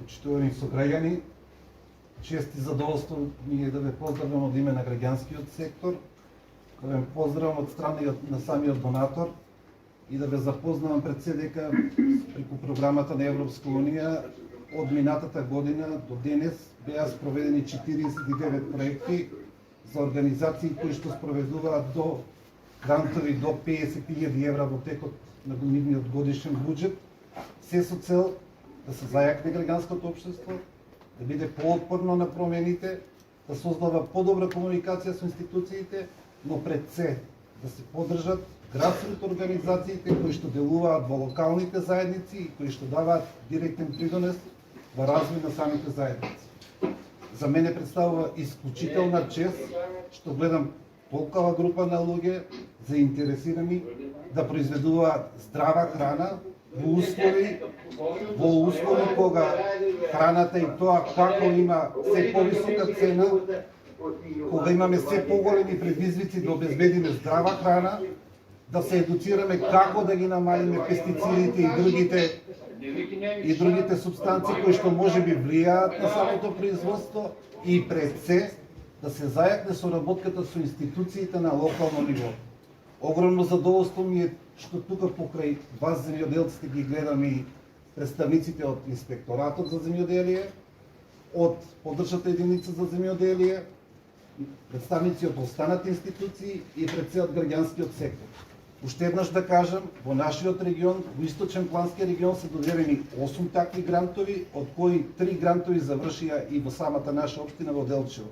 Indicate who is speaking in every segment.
Speaker 1: почитувани сограѓани, чест и задоволство ми е да ве поздравам од име на граѓанскиот сектор, да ве поздравам од страна на самиот донатор и да ве запознавам пред се дека преку програмата на Европска Унија од минатата година до денес беа спроведени 49 проекти за организации кои што спроведуваат до грантови до 50.000 евра во текот на нивниот годишен буџет, се со цел да се зајакне граѓанското општество, да биде поотпорно на промените, да создава подобра комуникација со институциите, но пред се да се поддржат градските организациите кои што делуваат во локалните заедници и кои што даваат директен придонес во развој на самите заедници. За мене представува исклучителна чест што гледам толкова група на луѓе заинтересирани да произведуваат здрава храна во услови кога храната и тоа како има се повисока цена, кога имаме се поголеми предизвици да обезбедиме здрава храна, да се едуцираме како да ги намалиме пестицидите и другите субстанции кои што можеби влијаат на самото производство и пред се да се зајакне соработката со институциите на локално ниво. Огромно задоволство ми е што тука покрај вас земјоделците ги гледаме и представниците од Инспекторатот за земјоделие, од подршната единица за земјоделие, представници од останати институции и пред се од граѓанскиот сектор. Уште еднаш да кажам, во нашиот регион, во Источен плански регион се доделени 8 такви грантови, од кои 3 грантови завршија и во самата наша општина во Делчево.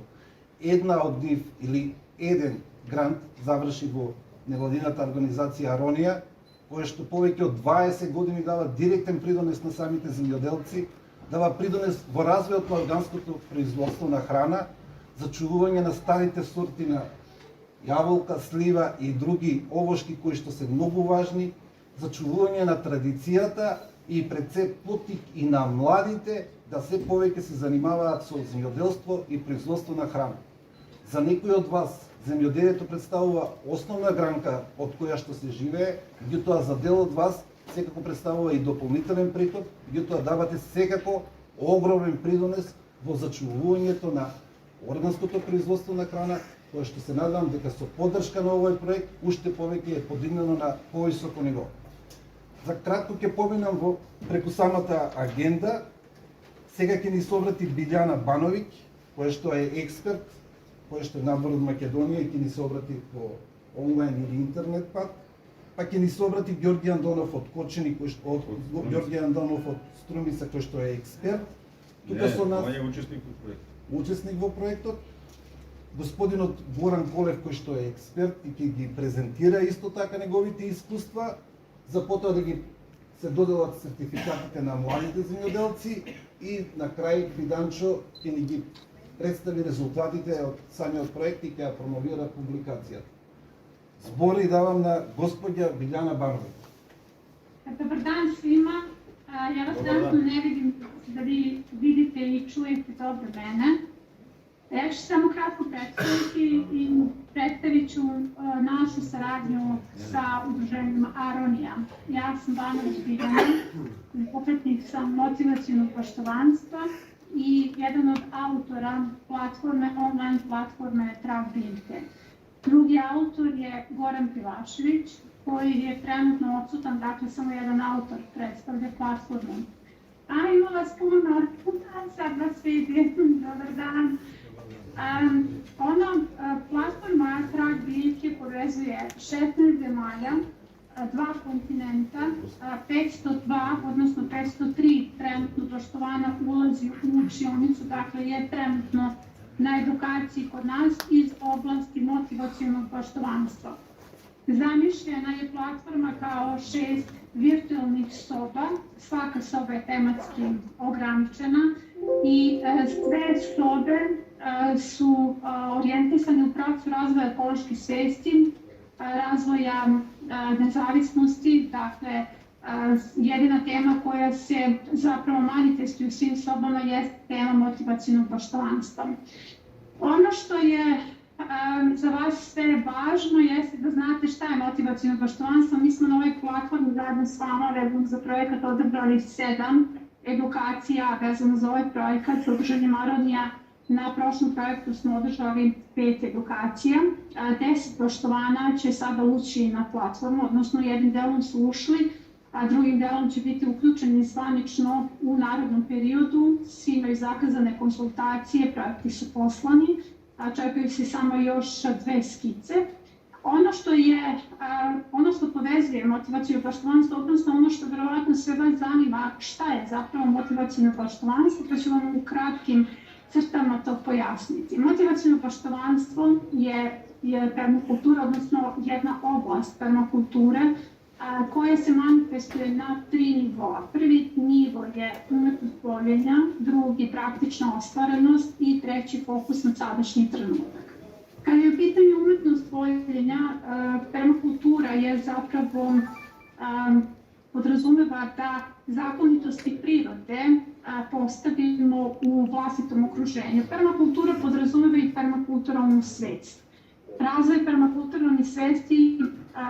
Speaker 1: Една од нив или еден грант заврши во невладината организација Аронија, која што повеќе од 20 години дава директен придонес на самите земјоделци, дава придонес во развојот на органското производство на храна, зачувување на старите сорти на јаболка, слива и други овошки кои што се многу важни, зачувување на традицијата и пред се поттик и на младите да се повеќе се занимаваат со земјоделство и производство на храна. За некои од вас земјоделието представува основна гранка од која што се живее, меѓутоа за дел од вас секако представува и дополнителен приход, меѓутоа давате секако огромен придонес во зачувувањето на органското производство на храна, кое што се надевам дека со поддршка на овој проект уште повеќе е подигнано на повисоко ниво. За кратко ќе поминам преку самата агенда. Сега ќе ни собрати Билјана Бановиќ, која што е експерт, која што е надвор од Македонија и ќе ни се обрати по онлайн или интернет пат, па ќе ни се обрати Ѓорѓи Андонов од Кочени, Ѓорѓи Андонов од Струмица, кој што е експерт. Тука со нас учесник во проектот. Господинот Горан Колев, кој што е експерт и ќе ги презентира исто така неговите искуства, за потоа да ги се доделат сертификатите на младите земјоделци и на крај Виданчо ќе ни ги представи резултатите од самиот проект и ќе ја промовира публикацијата. Збори давам на господја Билјана Бановиќ.
Speaker 2: Добар дан свима. Ја вас trenutno не видим дали видите и чуете добро мене. Ја ќе само кратко представити и представit ću našu saradnju sa udruženjem Aronija. Ja sam Banović Biljana, pokretnik sam motivacionog poštovanstva i jedan od autora online platforme Trag biljke. Drugi autor je Goran Pilašević, koji je trenutno odsutan, dakle samo jedan autor predstavlja platformu. Ima vas puno, sad vas vidim, dobar dan. Platforma Trag biljke povezuje 16 zemalja, 2 kontinenta, 502, odnosno 503 trenutno poštovana ulazi u učionicu, dakle je trenutno na edukaciji kod nas iz oblasti motivacionog poštovanstva. Zamišljena je platforma kao 6 virtualnih soba, svaka soba je tematski ograničena i sve sobe su orijentisane u pravcu razvoja ekološke svesti, razvoja nezavisnosti, dakle jedina tema koja se zapravo manifestuje u svim sobama jeste tema motivacionog poštovanstva. Ono što je za vas sve važno jeste da znate šta je motivaciono poštovanstvo. Mi smo na ovoj platformi zajedno s vama vezano za projekat odabrali 7 edukacija vezano za ovaj projekat sa udruženjem Aronija. Na prošlom projektu smo održali 5 edukacija. 10 poštovana će sada ući na platformu, odnosno jednim delom su ušli, a drugim delom će biti uključeni zvanično u narednom periodu. Svi imaju zakazane konsultacije, projekti su poslani, a čekaju se samo još 2 skice. Ono što povezuje motivacijno poštovanstvo, odnosno ono što verovatno sve vas zanima, šta je zapravo motivacijno poštovanstvo, pa ću vam u kratkim crtama to pojasniti. Motivacijno poštovanstvo je permakultura, odnosno jedna oblast permakulture koja se manifestuje na 3 nivoa. Prvi nivo je umetnost voljenja, drugi praktična ostvarenost i treći fokus na sadašnji trenutak. Kada je u pitanju umetnost voljenja, permakultura je zapravo podrazumeva da zakonitosti prirode postavimo u vlastitom okruženju. Permakultura podrazumeva i permakulturalnu svest. Razvoj permakulturalne svesti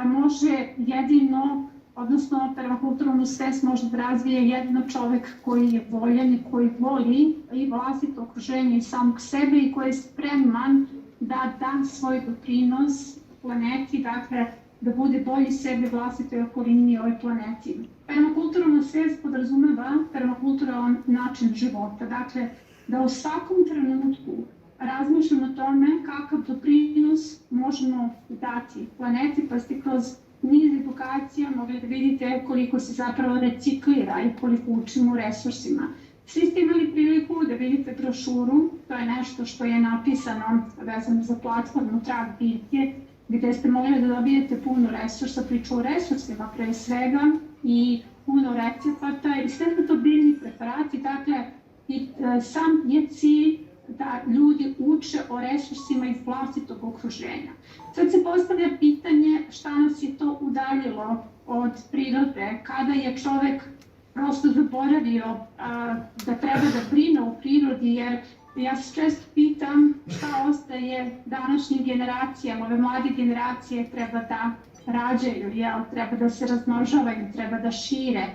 Speaker 2: može jedino, odnosno permakulturalnu svest može da razvije jedino čovek koji je voljan i koji voli i vlastito okruženje i samog sebe i koji je spreman da da svoj doprinos planeti, dakle da bude bolji sebi, vlastitoj okolini i ovoj planeti. Permakulturalna svest podrazumeva permakulturalan način života, dakle da u svakom trenutku razmišljamo o tome kakav doprinos možemo dati planeti, pa ste kroz niz edukacija mogli da vidite koliko se zapravo reciklira i koliko učimo u resursima. Svi ste imali priliku da vidite brošuru, to je nešto što je napisano vezano za platformu Trag biljke, gde ste mogli da dobijete puno resursa, priču o resursima pre svega i puno recepata i sve su to biljni preparati, dakle sam je cilj da ljudi uče o resursima iz vlastitog okruženja. Sad se postavlja pitanje šta nas je to udaljilo od prirode, kada je čovek prosto zaboravio da treba da brine o prirodi, jer ja se često pitam šta ostaje današnjim generacijama, ove mlade generacije treba da rađaju, treba da se razmnožavaju, treba da šire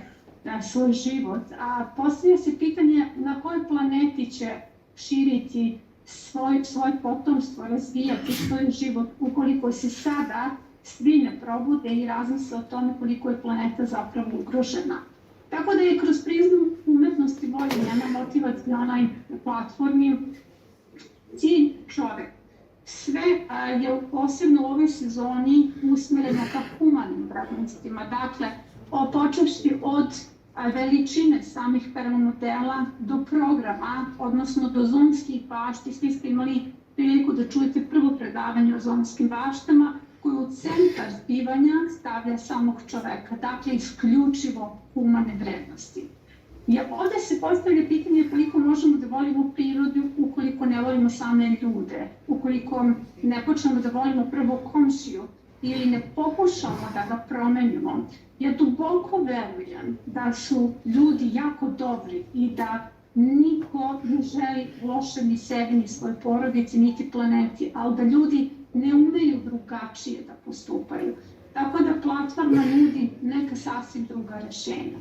Speaker 2: svoj život. A postavlja se pitanje na kojoj planeti će širiti svoj potomstvo, razvijati svoj život ukoliko se sada svi ne probude i razmisle o tome koliko je planeta zapravo ugrožena. Tako da je kroz prizmu umetnosti voljenja na motivacionoj platformi cilj čovek. Sve je posebno u ovoj sezoni usmereno ka humanim vrednostima, dakle počevši od veličine samih permamodela do programa, odnosno do zonskih bašti. Svi ste imali priliku da čujete prvo predavanje o zonskim baštama, koju u centar zbivanja stavlja samog čoveka, dakle isključivo humane vrednosti. Ovde se postavlja pitanje koliko možemo da volimo prirodu ukoliko ne volimo same ljude, ukoliko ne počnemo da volimo prvo komšiju ili ne pokušamo da ga promenimo. Ja duboko verujem da su ljudi jako dobri i da niko ne želi loše ni sebi, ni svoje porodici, niti planeti, ali da ljudi ne umeju drugačije da postupaju. Tako da platforma nudi neka sasvim druga rešenja.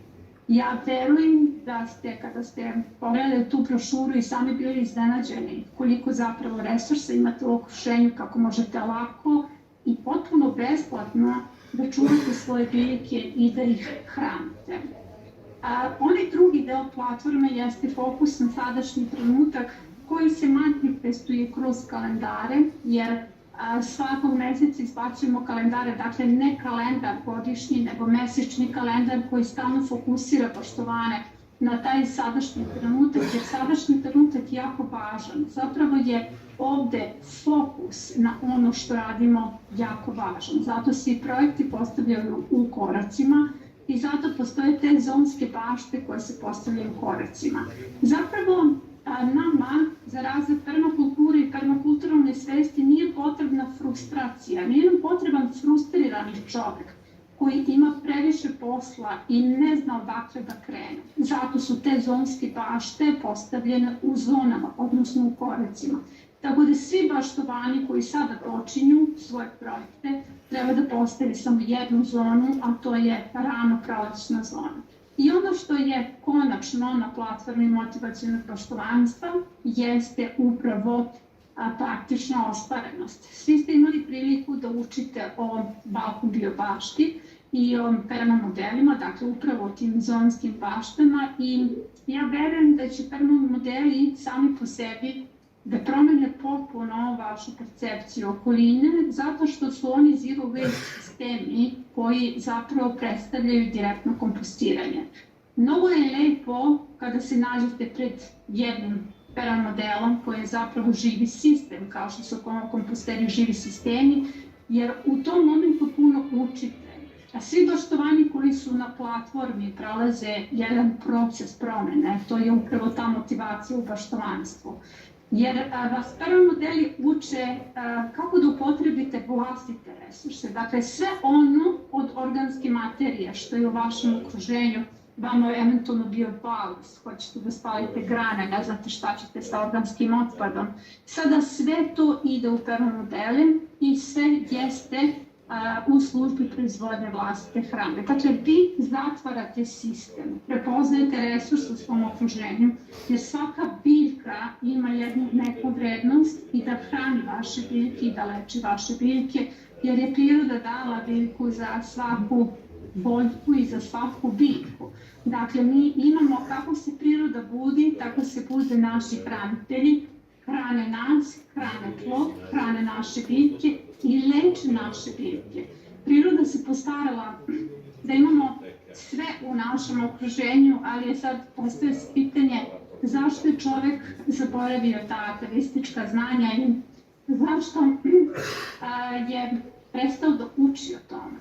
Speaker 2: Ja verujem da ste, kada ste pogledali tu brošuru i sami bili iznenađeni koliko zapravo resursa imate u okruženju, kako možete lako i potpuno besplatno da čuvate svoje biljke i da ih hranite. Onaj drugi deo platforme jeste fokus na sadašnji trenutak koji se manifestuje kroz kalendare, jer svakog meseca izbacujemo kalendare, dakle ne kalendar godišnji, nego mesečni kalendar koji stalno fokusira poštovane na taj sadašnji trenutak, jer sadašnji trenutak je jako važan. Zapravo je ovde fokus na ono što radimo jako važan. Zato se i projekti postavljaju u koracima i zato postoje te zonske bašte koje se postavljaju u koracima. Zapravo nama, za razvoj permakulture i permakulturalne svesti, nije potrebna frustracija, nije nam potreban frustrirani čovek koji ima previše posla i ne zna odakle da krene. Zato su te zonske bašte postavljene u zonama, odnosno u koracima. Tako da svi baštovani koji sada počinju svoje projekte treba da postave samo jednu zonu, a to je rano prolećna zona. I ono što je konačno na platformi motivacionog poštovanstva jeste upravo praktična ostvarenost. Svi ste imali priliku da učite o Balkan biobašti i o perma modelima, dakle upravo o tim zonskim baštama, i ja verujem da će perma modeli sami po sebi da promene potpuno vašu percepciju okoline, zato što su oni zero waste sistemi koji zapravo predstavljaju direktno kompostiranje. Mnogo je lepo kada se nađete pred jednim perma modelom koji je zapravo živi sistem, kao što su komposteri živi sistemi, jer u tom momentu puno učite. A svi baštovani koji su na platformi prolaze jedan proces promene, to je upravo ta motivacija u baštovanstvu. Jer vas perma modeli uče kako da upotrebite vlastite resurse. Dakle, sve ono od organske materije što je u vašem okruženju, vama je eventualno bio balast, hoćete da spalite grane, ne znate šta ćete sa organskim otpadom. Sada sve to ide u perma modele i sve jeste u službi proizvodnje vlastite hrane. Dakle, vi zatvarate sistem, prepoznajete resurs u svom okruženju, jer svaka biljka ima jednu neku vrednost i da hrani vaše biljke i da leči vaše biljke, jer je priroda dala biljku za svaku boljku i za svaku biljku. Dakle, mi imamo kako se priroda budi, tako se bude naši hranitelji, hrane nas, hrane tlo, hrane naše biljke i leče naše biljke. Priroda se postarala da imamo sve u našem okruženju, ali je sad postoje pitanje zašto je čovek zaboravio ta atavistička znanja i zašto je prestao da uči o tome.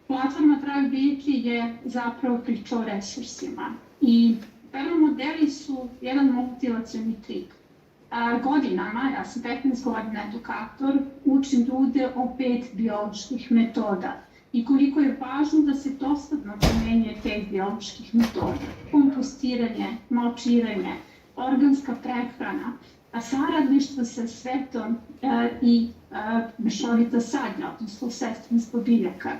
Speaker 2: Platforma Trag biljke je zapravo priča o resursima i perma modeli su jedan motivacioni trik. Godinama, ja sam 15 godina edukator, učim ljude o 5 bioloških metoda i koliko je važno da se dosadno primenjuje 5 bioloških metoda. Kompostiranje, malčiranje, organska prehrana, saradništvo sa svetom i mešovita sadnja, odnosno sestrinstvo biljaka.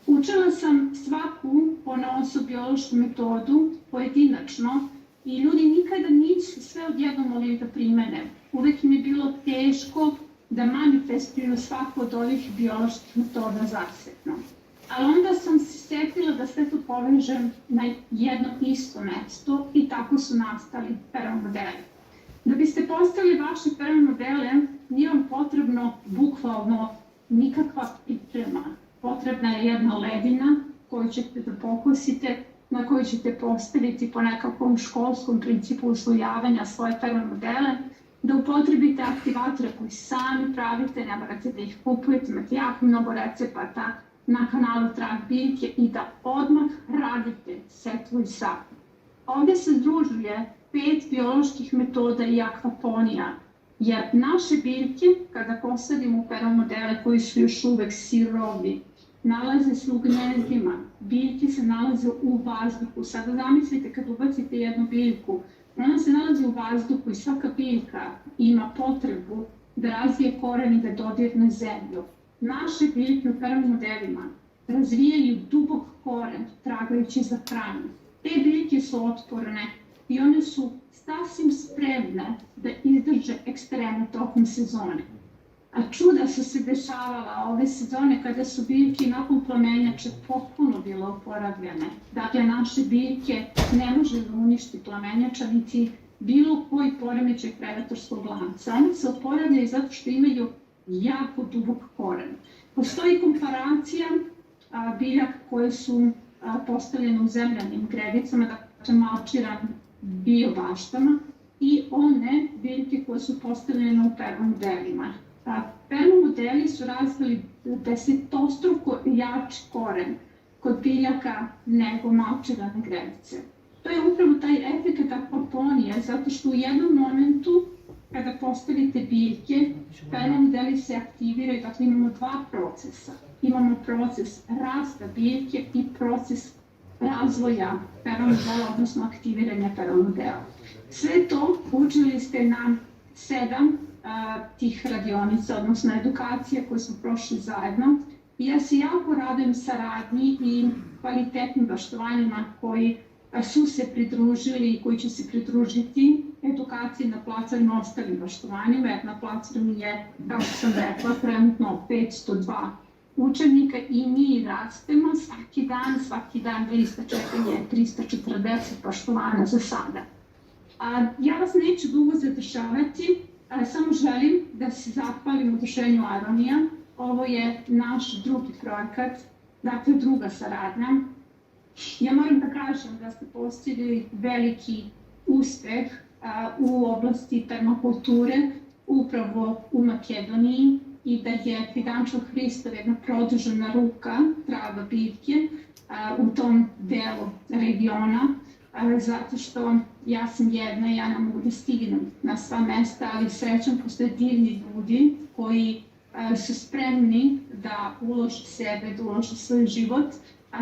Speaker 2: Učila sam svaku ponaosob biološku metodu pojedinačno i ljudi nikada nisu sve odjednom mogli da primene. Uvek im je bilo teško da manifestuju svaku od ovih bioloških metoda zasebno. Ali onda sam se setila da sve to povežem na jedno isto mesto i tako su nastali perma modeli. Da biste postavili vaše perma modele, nije vam potrebno bukvalno nikakva priprema. Potrebna je jedna ledina koju ćete da pokosite, na koju ćete postaviti po nekakvom školskom principu uslojavanja svoje perma modele, da upotrebite aktivatore koji sami pravite, ne morate da ih kupujete, imate jako mnogo recepata na kanalu Trag biljke i da odmah radite setvu i sadnju. Ovde se združuje 5 bioloških metoda i akvaponija, jer naše biljke, kada posadimo u perma modele koji su još uvek sirovi, nalaze se u gnezdima, biljke se nalaze u vazduhu. Sada zamislite kad ubacite jednu biljku, ona se nalazi u vazduhu i svaka biljka ima potrebu da razvije koren i da dodirne zemlju. Naše biljke u perma modelima razvijaju dubok koren tragajući za hranom. Te biljke su otporne i one su sasvim spremne da izdrže ekstreme tokom sezone. A čuda su se dešavala ove sezone kada su biljke nakon plamenjače potpuno bile oporavljene. Dakle, naše biljke ne može da uništi plamenjača niti bilo koji poremećaj predatorskog lanca. One se oporavljaju zato što imaju jako dubok koren. Postoji komparacija biljaka koje su postavljene u zemljanim gredicama, dakle malčiranim biobaštama, i one biljke koje su postavljene u perma modelima. Perma modeli su razvili desetostruko jači koren kod biljaka nego malčirane gredice. To je upravo taj efekt akvaponije, zato što u jednom momentu kada postavite biljke, perma modeli se aktiviraju, dakle imamo dva procesa. Imamo proces rasta biljke i proces razvoja perma modela, odnosno aktiviranja perma modela. Sve to učili ste na 7 tih radionica, odnosno edukacija koje smo prošli zajedno. I ja se jako radujem saradnji i kvalitetnim baštovanjima koji su se pridružili i koji će se pridružiti edukaciji na platformi ostalim baštovanjima, jer na platformi je, kao što sam rekla, trenutno 502 učenika i mi rastemo svaki dan lista čekanja je 340 baštovana za sada. Ja vas neću dugo zadržavati, samo želim da se zahvalim udruženju Aronija. Ovo je naš drugi projekat, dakle druga saradnja. Ja moram da kažem da ste postigli veliki uspeh u oblasti permakulture upravo u Makedoniji i da je Fidančev Hristov jedna produžena ruka Trava biljke u tom delu regiona, zato što ja sam jedna i ja ne mogu da stignem na sva mesta, ali srećom postoje divni ljudi koji su spremni da ulože sebe, da ulože svoj život,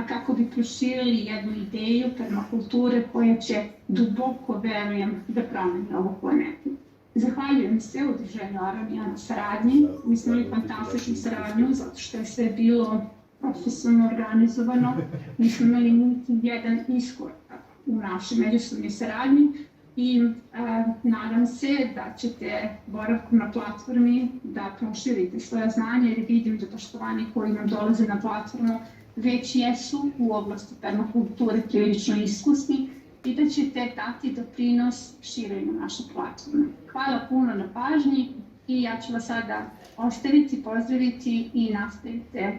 Speaker 2: kako bi proširili jednu ideju permakulture koja će, duboko verujem, da promeni ovu planetu. Zahvaljujem se udruženju Aronija na saradnji. Mi smo imali fantastičnu saradnju zato što je sve bilo profesionalno organizovano. Mi smo imali niti jedan iskorak u našoj međusobnoj saradnji i nadam se da ćete boravkom na platformi da proširite svoje znanje, jer vidim da baštovani koji nam dolaze na platformu već jesu u oblasti permakulture prilično iskusni i da ćete dati doprinos širenju naše platforme. Hvala puno na pažnji i ja ću vas sada ostaviti, pozdraviti i nastavite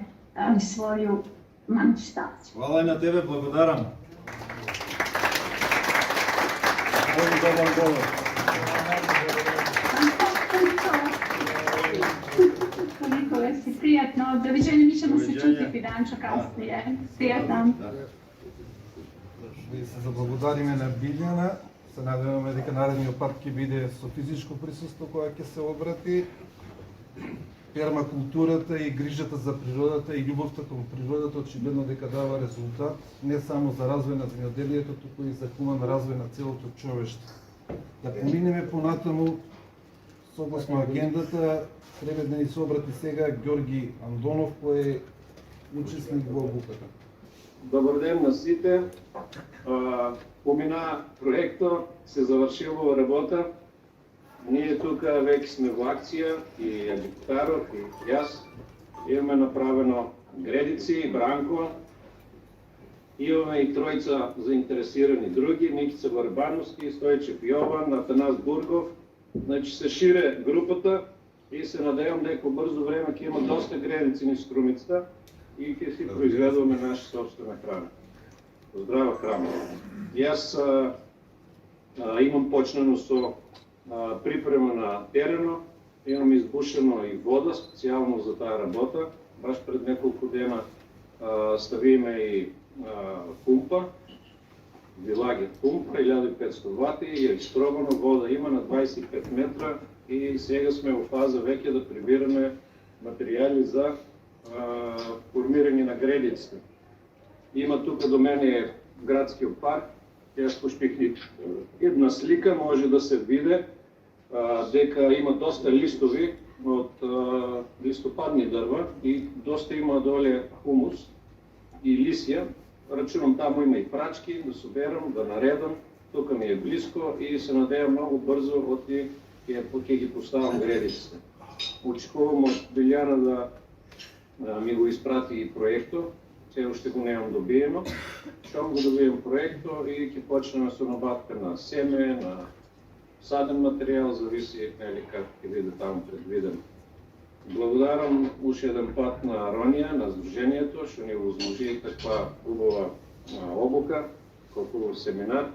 Speaker 2: svoju manifestaciju.
Speaker 3: Hvala i na tebe, благодарам. Dobar govor.
Speaker 2: Toliko si prijatno. Doviđenja, mi ćemo se čuti Fidančo kasnije. Prijatno.
Speaker 1: И се заблагодариме на Билјана. Се надеваме дека наредниот пат ќе биде со физичко присуство кога ќе се обрати. Пермакултурата и грижата за природата и љубовта кон природата очигледно дека дава резултат не само за развој на земјоделието, туку и за хуман развој на целото човештво. Да поминеме понатаму согласно агендата, треба да ни се обрати сега Ѓорги Андонов, кој е учесник во обуката.
Speaker 4: Добър ден на сите. Помина проекто, се завършило работа. Ние тук вече сме в акция и Агитаров и аз. Имаме направено Гредици, Бранко. Имаме и троица заинтересирани други. Никица Върбановски, Стойчев Йован, Атанас Бургов. Значи се шире групата и се надевам дека бързо време ќе има доста Гредици низ Струмицата и ќе си произведуваме наша собствена храна. Здрава храна. И аз имам почнено со припрема на терено, имам избушено и вода специално за тая работа. Баш пред неколко дена ставиме и пумпа, Вилагет пумпа, 1500 вати и екстробана вода има на 25 метра и сега сме в фаза веќе да прибираме материали за формирање на гредиците. Има тук до мене градскиот парк, јас пуштих една слика, може да се види дека има доста листови од листопадни дрва и доста има доле хумус и лисија. Рачунам таму има и прачки, да соберам, да наредам, тука ми е близко и се надејам многу брзо оти ќе ги поставам гредиците. Очекувам од Билјана да ми го изпрати и проекто, все още го немам добиено. Щом го добием проекто и ќе почнеме со набавка на семе, на саден материјал, зависи как ќе биде таму предвидено. Благодарам уште еден пат на Аронија, на Сдруженијето, што ни возможи таква убава обука, колку семинар.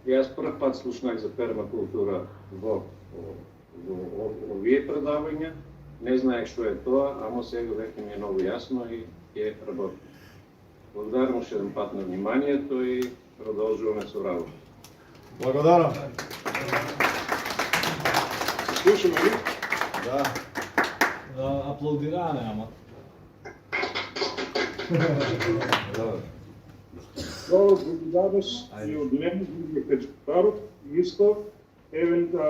Speaker 4: И аз прв пат слушнах за пермакултура во овие предавања. Не знаех што е тоа, ама сега веќе ми е многу јасно и ќе работи. Благодарам уште еден пат на вниманието и продолжуваме со работа.
Speaker 3: Благодарам.
Speaker 4: Слушаме ли?
Speaker 3: Да. Аплодираме, ама.
Speaker 5: Благодарност и од мене, Каджипаров, Иско.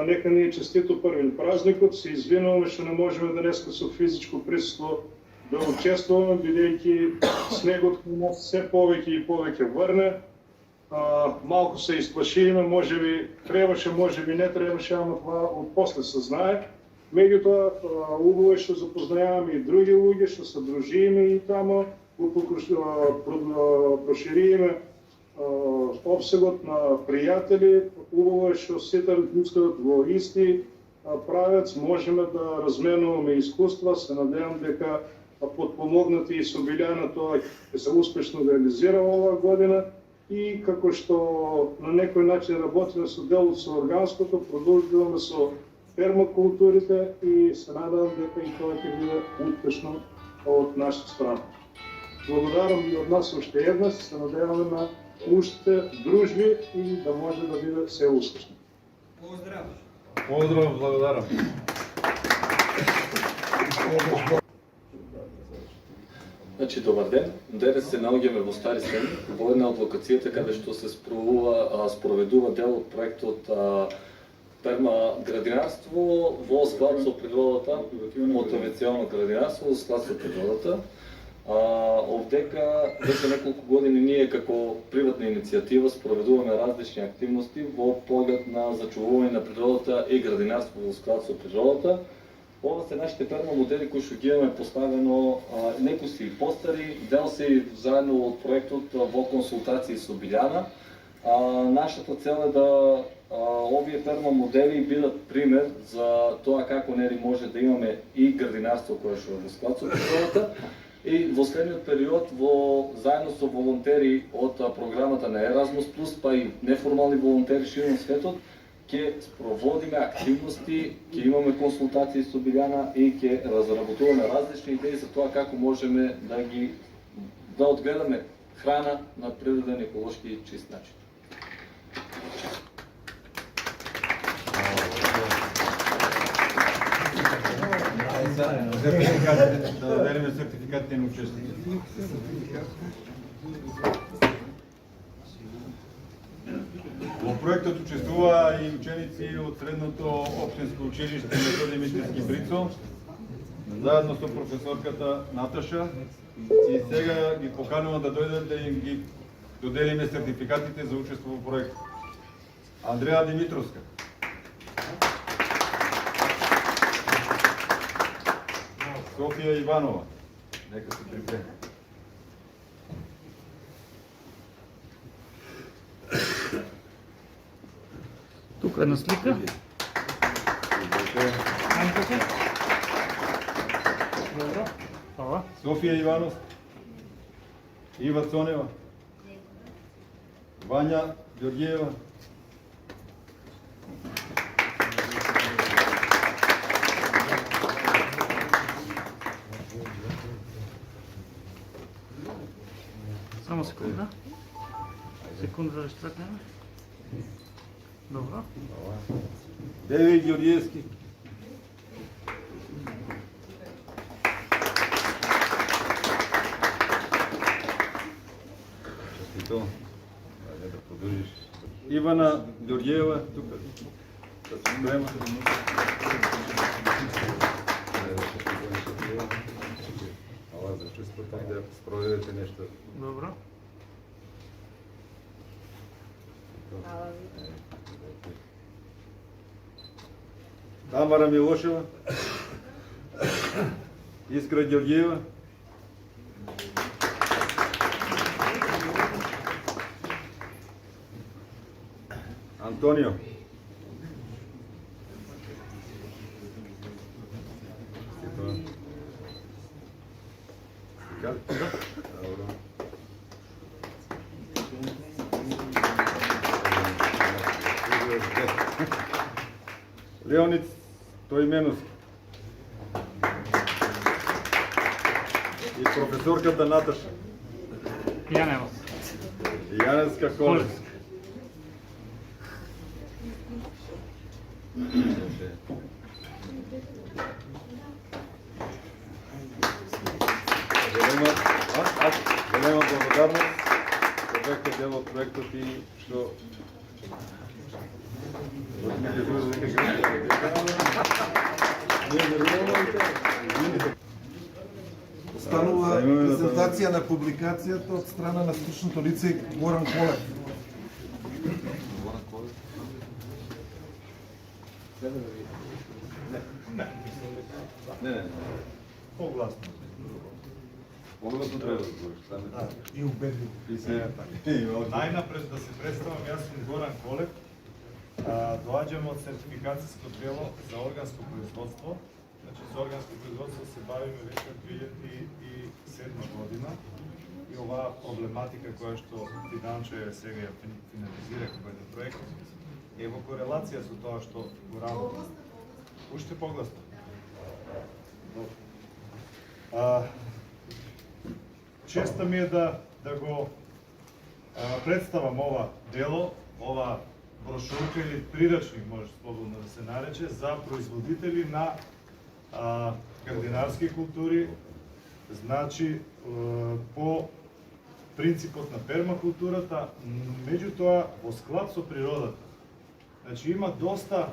Speaker 5: Нека ни е честито първен празникот. Се извинуваме, што не можеме денеска со физичко присуство да учествуваме, бидејќи снегот кон нас се повеќе и повеќе врне. малко се изплашиме, може би требаше, може би не требаше, ама това отпосле се знае. Меѓутоа, убаво е што запознајаваме и други луѓе, што се дружиме и тамо, прошириме обсегот на пријатели. Убаво е што сите размислуваат во исти правец, можеме да разменуваме искуства. Се надевам дека подпомогнати и со Билјана тоа ќе се успешно реализира оваа година. И како што на некој начин работиме со делот со органското, продолжуваме со пермакултурите и се надевам дека и тоа ќе биде успешно од наша страна. Благодарам и од нас уште еднаш, се надеваме на уште дружби и да може да биде се успешно.
Speaker 3: Поздрав, благодарам.
Speaker 6: Значи, добар ден. Денес се наоѓаме во Стари Сен, во една од локацијата каде што се спроведува дел од проектот пермаградинарство во склад со природата, мотивационо градинарство во склад со природата. Овдека веќе неколку години ние како приватна иницијатива спроведуваме различни активности во поглед на зачувување на природата и градинарство во склад со природата. Ова се нашите пермамодели кои што ги имаме поставено, некои се и постари, дел се и заедно од проектот во консултации со Билјана. Нашата цел е да овие пермамодели бидат пример за тоа како нели може да имаме и градинарство кое што е во склад со природата. И во следниот период, заедно со волонтери од програмата на Еразмус Плюс, па и неформални волонтери широм светот, ќе спроводиме активности, ќе имаме консултации со Билјана и ќе разработуваме различни идеи за тоа како можеме да одгледаме храна на природен, еколошки и чист начин.
Speaker 3: Да дадеме сертификатите на участниците. Во проектот учествува и ученици од средното општинско училиште Методи Митревски Брицо, заедно со професорката Наташа, и сега ги поканувам да дојдат да им ги доделиме сертификатите за учество во проектот. Андреа Димитровска, Софија Иванова, нека се припреми.
Speaker 7: Тук една слика.
Speaker 3: Софија Иванов, Ива Цонева, Вања Ѓорѓиева,
Speaker 7: Само секунда. Секунда да ще тръгнем. Добро.
Speaker 3: Деви Ѓорѓиевски, да продължиш. Ивана Ѓорѓиева, тук да се приема. Ала за чувството да спроведете нещо.
Speaker 7: Добро.
Speaker 3: Тамара Милошева, Искра Ѓорѓиева, Антонио, Леонид Стоименовски и професорката Наташа
Speaker 7: Янева.
Speaker 3: Яневска Колевска. Голема благодарност што бевте дел од проектот и што
Speaker 1: Останува презентација на публикацијата од страна на стручното лице Горан Колев.
Speaker 3: Погласно.
Speaker 8: Погласно треба да говориш.
Speaker 1: Да, и убедливо.
Speaker 3: Најнапред да се представам, јас сум Горан Колев. Доаѓам од сертификацијско дело за органско производство. Значи, со органско производство се бавиме веќе од 2007 година. И оваа проблематика која што Фиданчо е сега ја финализира како еден проект, е во корелација со тоа што го работи. Уште погласно. Честа ми е да го представам ова дело, ова брошурка или прирачник, може слободно да се нарече, за производители на градинарски култури, значи по принципот на пермакултурата, меѓутоа во склад со природата. Значи има доста,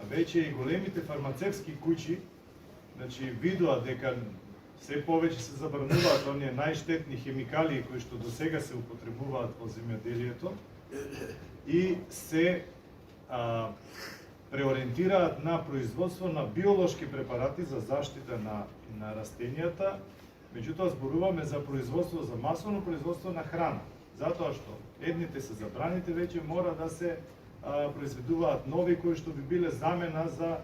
Speaker 3: веќе и големите фармацевски куќи, значи видоа дека се повеќе се забрануваат оние најштетни хемикалии кои што до сега се употребуваат во земјоделието и се преориентираат на производство на биолошки препарати за заштита на растенијата. Меѓутоа зборуваме за производство, за масовно производство на храна, затоа што едните се забраните, веќе мора да се произведуваат нови кои што би биле замена за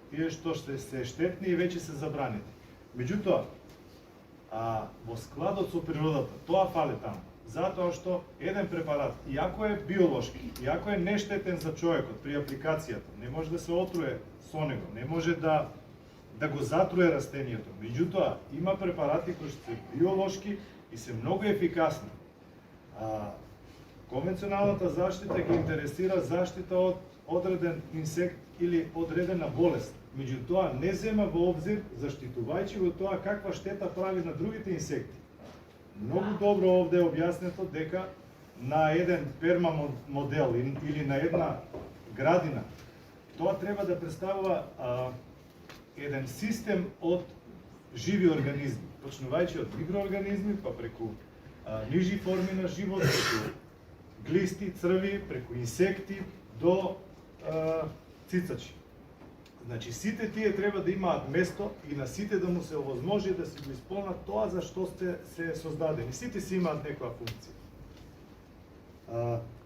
Speaker 3: тие што се штетни и веќе се забраните. Меѓутоа, во складот со природата, тоа фале таму, затоа што еден препарат, иако е биолошки, иако е нештетен за човекот при апликацијата, не може да се отруе со него, не може да го затруе растението. Меѓутоа, има препарати кои што се биолошки и се многу ефикасни. Конвенционалната заштита ги интересира заштита од одреден инсект или одредена болест. Меѓутоа, не зема во обзир, заштитувајќи го тоа каква штета прави на другите инсекти. Многу добро овде е објаснето дека на еден пермамодел или на една градина, тоа треба да представува еден систем од живи организми, почнувајќи од микроорганизми, па преку нижи форми на живот, преку глисти, црви, преку инсекти до цицачи. Значи, сите тие треба да имаат место и на сите да му се овозможи да си го исполнат тоа за што се создадени. Сите си имаат некоја функција.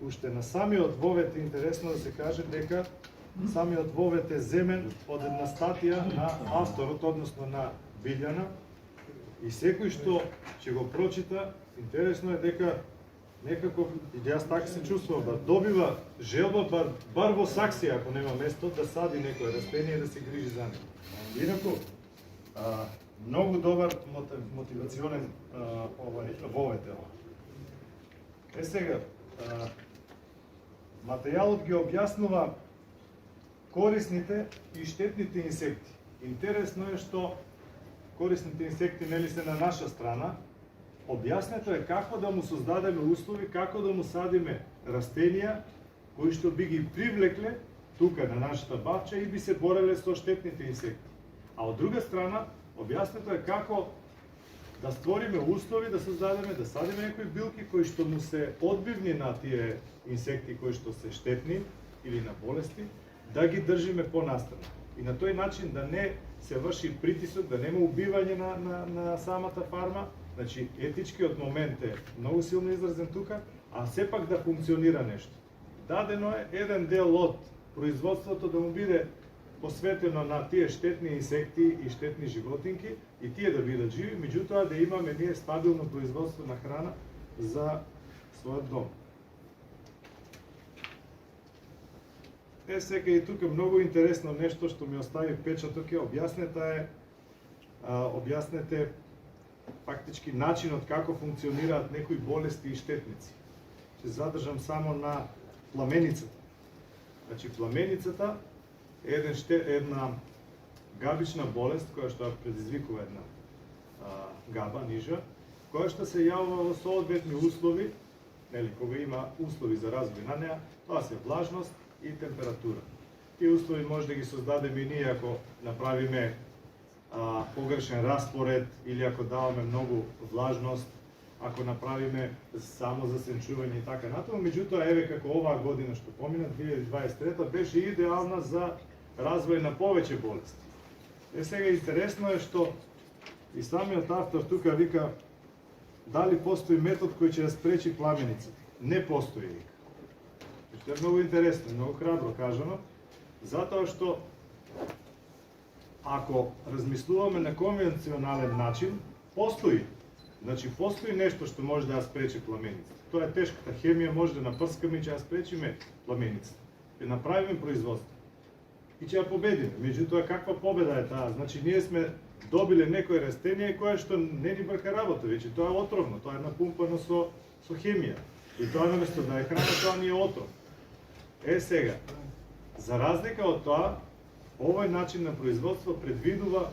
Speaker 3: Уште на самиот вовет е интересно да се каже дека самиот вовет е земен од една статија на авторот, односно на Билјана, и секој што ќе го прочита, интересно е дека некако, и јас така се чувствувам, добива желба бар во саксија, ако нема место, да сади некој растение и да се грижи за него. Инаку, многу добар мотивационен вовет е. Сега, материјалот ги објаснува корисните и штетните инсекти. Интересно е што корисните инсекти нели се на наша страна. Објаснето е како да му создадеме услови, како да му садиме растенија кои што би ги привлекле тука на нашата бавча и би се бореле со штетните инсекти. А од друга страна, објаснето е како да створиме услови, да создадеме, да садиме некои билки кои што му се одбивни на тие инсекти кои што се штетни или на болести, да ги држиме понастрана. И на тој начин да не се врши притисок, да нема убивање на самата фарма. Значи, етичкиот момент е многу силно изразен тука, а сепак да функционира нешто. Дадено е еден дел од производството да му биде посветено на тие штетни инсекти и штетни животинки и тие да бидат живи, меѓутоа да имаме ние стабилно производство на храна за својот дом. Сега и тука многу интересно нешто што ми остави впечаток е објаснете фактички начинот како функционираат некои болести и штетници. Ќе задржам само на пламеницата. Значи, пламеницата е една габична болест која што предизвикува една габа, нижа, која што се јавува во соодветни услови, нели, кога има услови за развој на неа, тоа се влажност и температура. Тие услови може да ги создадеме и ние ако направиме погрешен распоред или ако даваме многу влажност, ако направиме само засенчување и така натаму. Меѓутоа, еве како оваа година што помина, 2023 беше идеална за развој на повеќе болести. Сега интересно е што
Speaker 5: И самиот автор тука вика дали постои метод кој ќе ја спречи пламениците. Не постои, вика. Што е многу интересно, многу храбро кажано, затоа што ако размислуваме на конвенционален начин, постои. Значи, постои нешто што може да ја спречи пламениците. Тоа е тешката хемија, може да напрскаме и ќе ја спречиме пламениците. Ќе направиме производство. И ќе ја победиме. Меѓутоа, каква победа е таа? Значи, ние сме добиле некој растение кое што не ни брка работа, веќе тоа е отровно, тоа е напумпано со хемија. И тоа наместо да е храна, тоа ни е отров. Сега, за разлика од тоа, овој начин на производство предвидува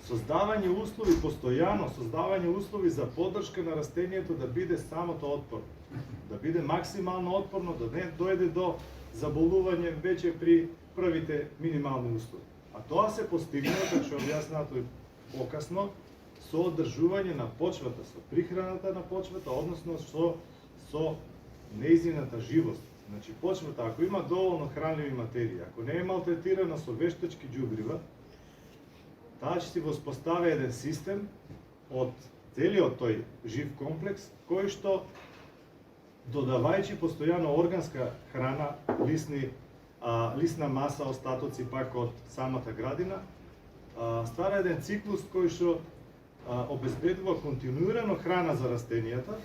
Speaker 5: создавање услови, постојано создавање услови за поддршка на растението да биде самото отпорно, да биде максимално отпорно, да не дојде до заболување веќе при првите минимални услови. А тоа се постигнува, како што објаснато покасно, со одржување на почвата, со прихраната на почвата, односно со нејзината живост. Значи, почвата, ако има доволно хранливи материи, ако не е малтретирана со вештачки џубрива, таа ќе си воспостави еден систем од целиот тој жив комплекс, кој што, додавајќи постојано органска храна, лисна маса, остатоци пак од самата градина, ствара еден циклус кој што обезбедува континуирано храна за растенијата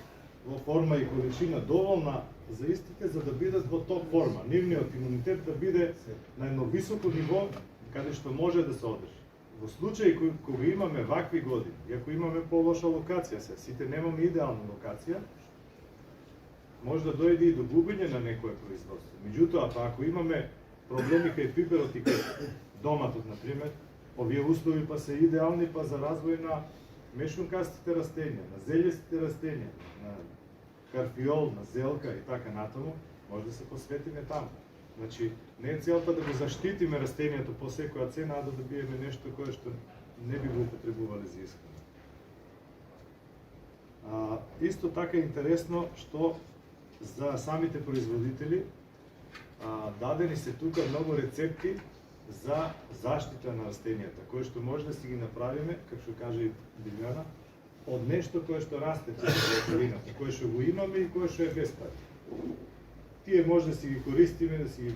Speaker 5: во форма и количина доволна за истите, за да бидат во топ форма. Нивниот имунитет да биде на едно високо ниво, каде што може да се одржи. Во случај кога имаме вакви години, и ако имаме полоша локација, сите немаме идеална локација, може да дојде и до губење на некое производство. Меѓутоа, ако имаме проблеми кај пиперот и кај доматот, например, овие услови па се идеални па за развој на мешункастите растенија, на зелјестите растенија, на карфиол, на зелка и така натаму, може да се посветиме таму. Значи, не е целта да го заштитиме растението по секоја цена, а да добиеме нешто кое што не би го употребувале за искрено. Исто така е интересно што за самите производители дадени се тука многу рецепти за заштита на растенијата, кои што може да си ги направиме, како што каже и Билјана, од нешто кое што расте во околината, кое што го имаме и кое што е бесплатно. Тие може да си ги користиме, да си ги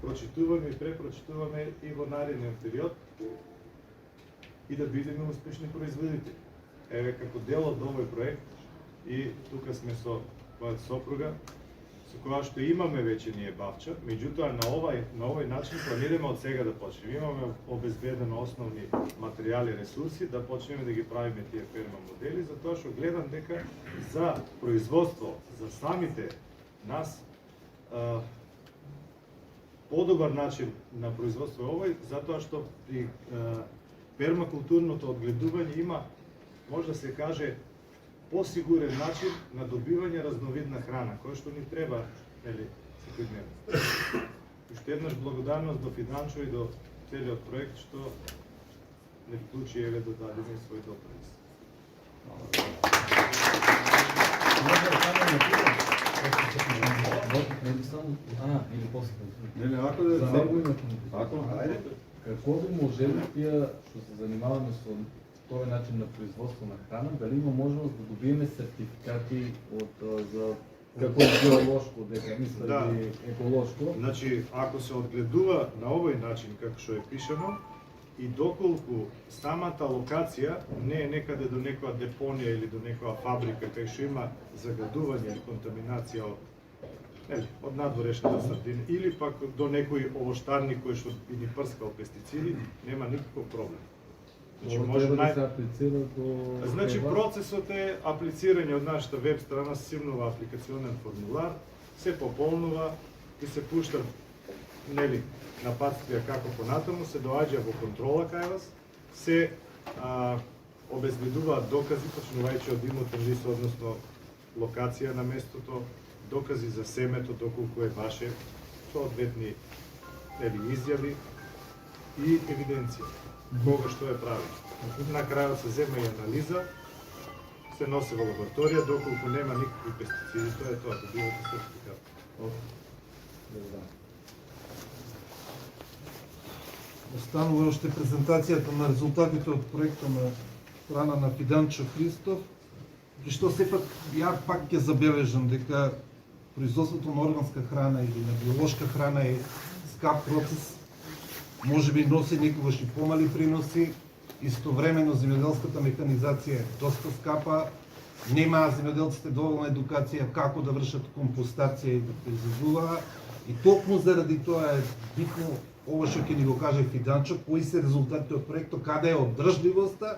Speaker 5: прочитуваме и препрочитуваме и во наредниот период и да бидеме успешни производители. Еве, како дел од овој проект, и тука сме со мојата сопруга, со која што имаме веќе ние бавча, меѓутоа на овој начин планираме од сега да почнеме. Имаме обезбедено основни материјали, ресурси, да почнеме да ги правиме тие ферма модели, затоа што гледам дека за производство, за самите нас, подобар начин на производство овој, затоа што при пермакултурното одгледување има, може да се каже, посигурен начин на добивање разновидна храна, која што ни треба, нели, секојдневно. Уште еднаш благодарност до Фиданчо и до целиот проект што не вклучи еве да дадеме свој допринос.
Speaker 9: Какво би можели тие што се занимаваме со тој начин на производство на храна, дали има можност да добиеме сертификати за како е биолошко, дека мисля и еколошко?
Speaker 5: Значи, ако се одгледува на овој начин како што е пишано и доколку самата локација не е некаде до некоја депонија или до некоја фабрика кај што има загадување или контаминација од надворешната средина или пак до некој овоштарник кој што би ни прскал пестициди, нема никаков проблем. Значи, процесот е аплицирање од нашата веб страна, се симнува апликационен формулар, се пополнува и се пушта напатствија како понатаму, се доаѓа во контрола кај вас, се обезбедуваат докази, почнувајќи од имотен лист, односно локација на местото, докази за семето, доколку е ваше, соодветни изјави и евиденција. Кога што е правено. На крајот се зема и анализа, се носи во лабораторија, доколку нема никакви пестициди, тоа е тоа, добивате сертификат.
Speaker 1: Останува още презентацията на резултатите от проекта на храна на Фиданчо Христов. И што сепак, ја пак ќе забележам дека производството на органска храна или на биолошка храна е скап процес, може би носи некогаш и помали приноси, истовремено земјоделската механизација е доста скапа, немаа земјоделците доволна едукација како да вршат компостација и да произведуваат, и токму заради тоа е битно ова што ќе ни го каже Фиданчо, кои се резултатите од проектот, каде е одржливоста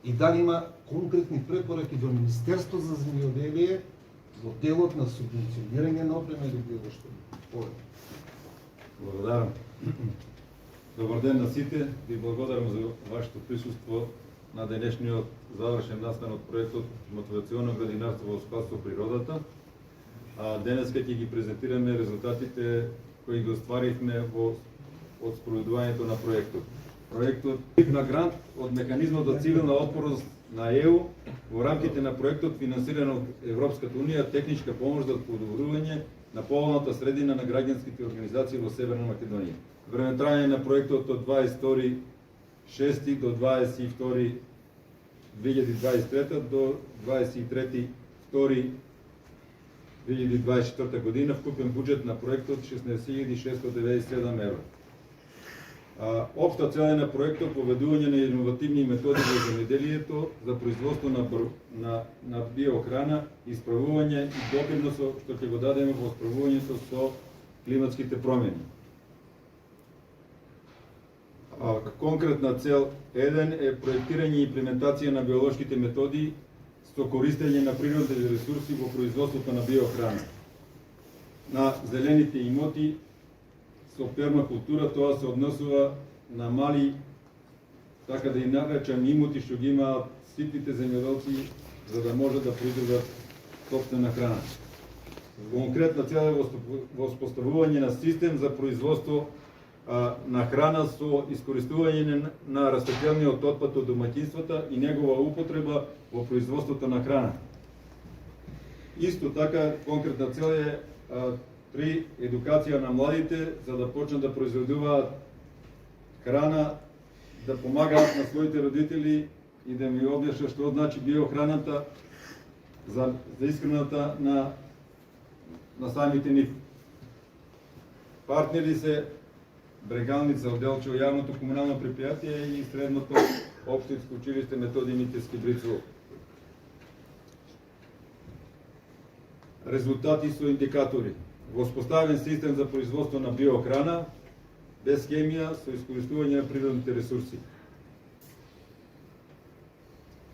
Speaker 1: и дали има конкретни препораки до Министерство за земјоделие во делот на субвенционирање на опрема или било што.
Speaker 3: Благодарам. Добар ден на сите. Ви благодарам за вашето присуство на денешниот завршен настан од проектот Мотивационно градинарство во склад со природата. Денеска ќе ги презентираме резултатите кои ги остваривме од спроведувањето на проектот. Проектот на грант од Механизмот за цивилна отпорност на ЕУ во рамките на проектот финансиран од Европската унија техничка помош за подобрување на поволната средина на граѓанските организации во Северна Македонија. Време трајање на проектот од 22.6. до 22.2023 до 23.2.2024 година, вкупен буџет на проектот 16.697 евро. Општа цел на проектот поведување на иновативни методи во земјоделието за производство на биохрана, исправување и доприносот што ќе го дадеме во справувањето со климатските промени. Конкретна цел 1 е проектирање и имплементација на биолошките методи со користење на природни ресурси во производството на биохрана. На зелените имоти со пермакултура тоа се однесува на мали, така да и наречам, имоти што ги имаат ситните земјоделци за да може да произведат собствена храна. Конкретна цел е воспоставување на систем за производство на храна со искористување на растителниот отпад од домаќинствата и негова употреба во производството на храна. Исто така, конкретна цел е при едукација на младите за да почнат да произведуваат храна, да помагаат на своите родители и да ми објаснат што значи биохраната за исхраната на самите нив. Партнери се Брегалница, Делчево, јавното комунално предпријатие и средното општинско училиште Методи Митевски Брицово. Резултати со индикатори. Воспоставен систем за производство на биохрана, без хемија, со искористување на природните ресурси.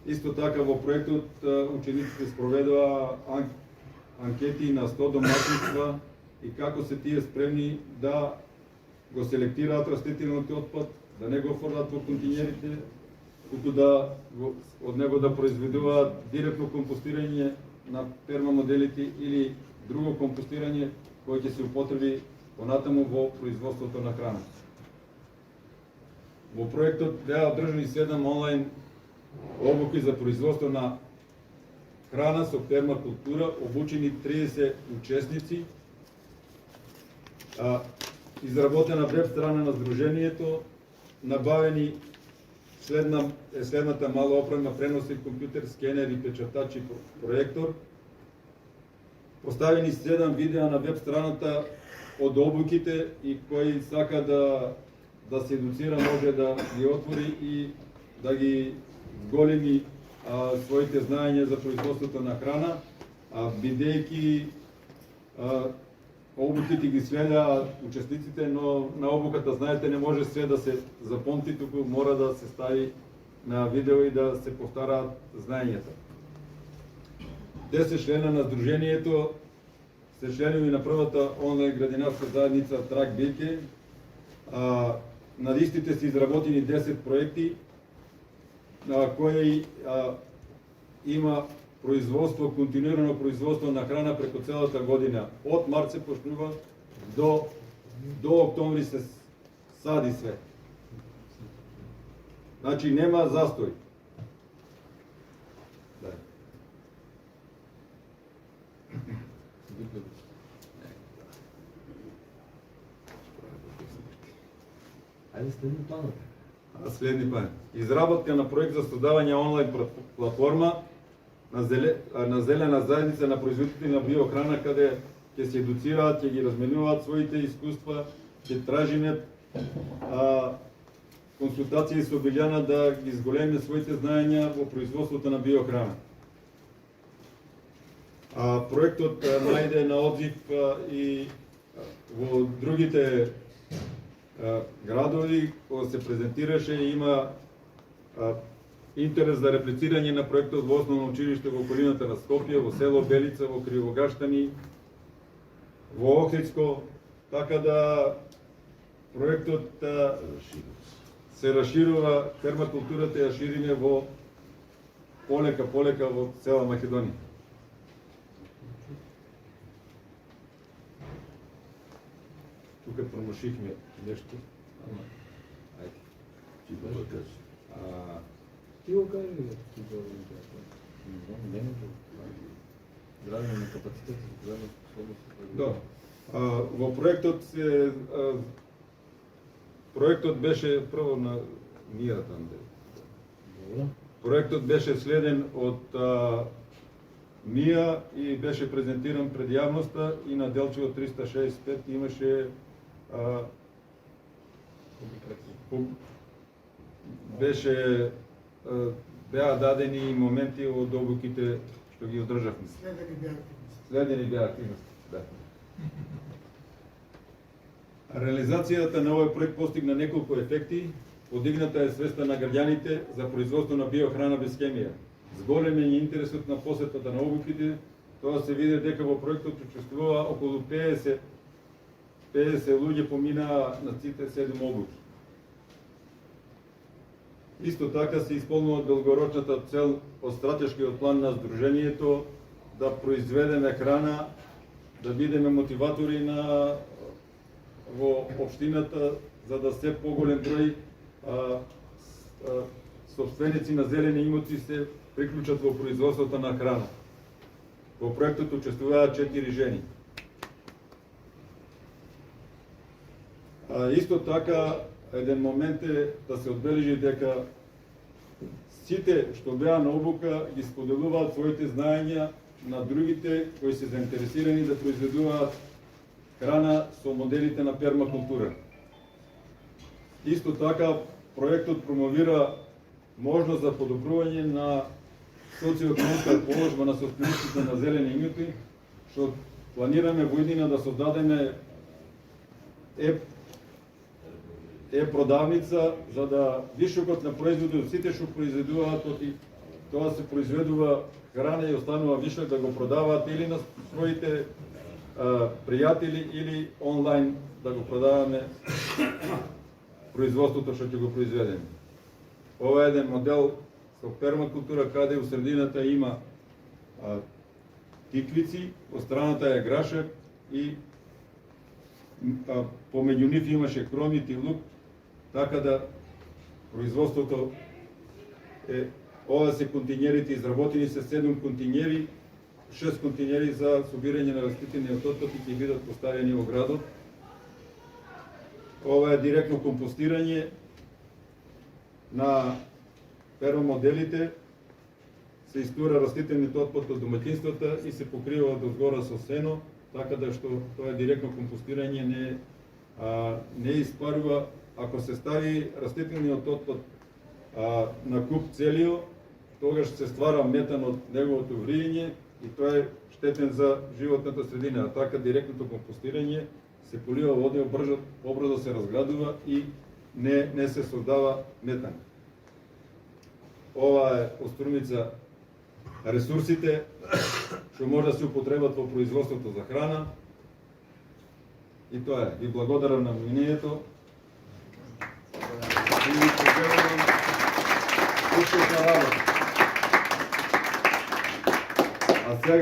Speaker 3: Исто така во проектот учениците спроведува анкети на 100 домаќинства и како се тие спремни да го селектираат растителниот отпад, да не го фрлат во континерите, туку да од него да произведуваат директно компостирање на пермамоделите или друго компостирање кој ќе се употреби понатаму во производството на храна. Во проектот беа одржани 7 онлайн обуки за производство на храна со пермакултура, обучени 30 учесници, изработена веб страна на Сдруженијето, набавени следната мала опрема, преносен компјутер, скенер и печатач и проектор, поставени 7 видеа на веб страната од обуките и кој сака да се едуцира може да ги отвори и да ги големи своите знаења за производството на храна, бидејќи обуките ги следа учесниците, но на обуката, знаете, не може се да се запомти, туку мора да се стави на видео и да се повтараат знаењата. 10 члена на Сдруженијето се членови на првата онлайн градинарска заедница Трак Билке. На листите се изработени 10 проекти кои има производство, континуирано производство на храна преку целата година. Од март се почнува до октомври се сади све. Значи нема застој.
Speaker 9: Ајде следни планот.
Speaker 3: Следни план. Изработка на проект за создавање онлайн платформа на зелена заедница на производители на биохрана, каде ќе се едуцираат, ќе ги разменуваат своите искуства, ќе тржиме консултации со Билјана да ги зголеме своите знаења во производството на биохрана. Проектот најде на одзив и во другите градови, кога се презентираше, има интерес за реплицирање на проектот во основно училиште во околината на Скопје, во село Белица, во Кривогаштани, во Охридско, така да проектот се расширува, пермакултурата ја шириме во полека во цела Македонија. Тука промашихме нешто. Ајде.
Speaker 8: Ти го кажеш.
Speaker 9: Ти го кажи ли? Ти го не градење на капацитет, градење способност.
Speaker 3: Да. Во проектот беше прво на Мира там.
Speaker 9: Добро.
Speaker 3: Проектот беше следен од МИА и беше презентиран пред јавноста и на Делчево 365 имаше беа дадени моменти од обуките што ги одржавме. Следени беа активности. Да. Реализацијата на овој проект постигна неколку ефекти. Подигната е свеста на граѓаните за производство на биохрана без хемија. Зголемен е интересот на посетата на обуките. Тоа се види дека во проектот учествува околу 50 луѓе поминаа на сите 7 обуки. Исто така се исполнува долгорочната цел од стратешкиот план на Сдруженијето да произведеме храна, да бидеме мотиватори во општината, за да се поголем број собственици на зелени имоти се приклучат во производството на храна. Во проектот учествуваат 4 жени. Исто така, еден момент е да се одбележи дека сите што беа на обука ги споделуваат своите знаења на другите кои се заинтересирани да произведуваат храна со моделите на пермакултура. Исто така, проектот промовира можност за подобрување на социоекономска положба на собствениците на зелени имоти, што планираме во иднина да создадеме продавница, за да вишокот на производот, сите што произведуваат, тоа се произведува храна и останува вишок да го продаваат или на своите пријатели или онлайн да го продаваме производството што ќе го произведеме. Ова е еден модел со пермакултура каде у средината има тиквици, од страната е грашак и помеѓу нив имаше кромит и лук, така да производството е, ова се континерите, изработени се 7 континери, 6 континери за собирање на растителниот отпад и ќе бидат поставени во градот. Ова е директно компостирање на пермомоделите, се истура растителниот отпад од домаќинствата и се покрива дозгора со сено, така да што тоа е директно компостирање, не испарува. Ако се стави растителниот отпад на куп целио, тогаш се ствара метан од неговото вриење и тоа е штетен за животната средина. Така директното компостирање се полива вода, побрзо се разградува и не се создава метан. Ова е острумица ресурсите што може да се употребат во производството за храна. И тоа е. Ви благодарам на вниманието. И ви пожелавам успешна работа. А сега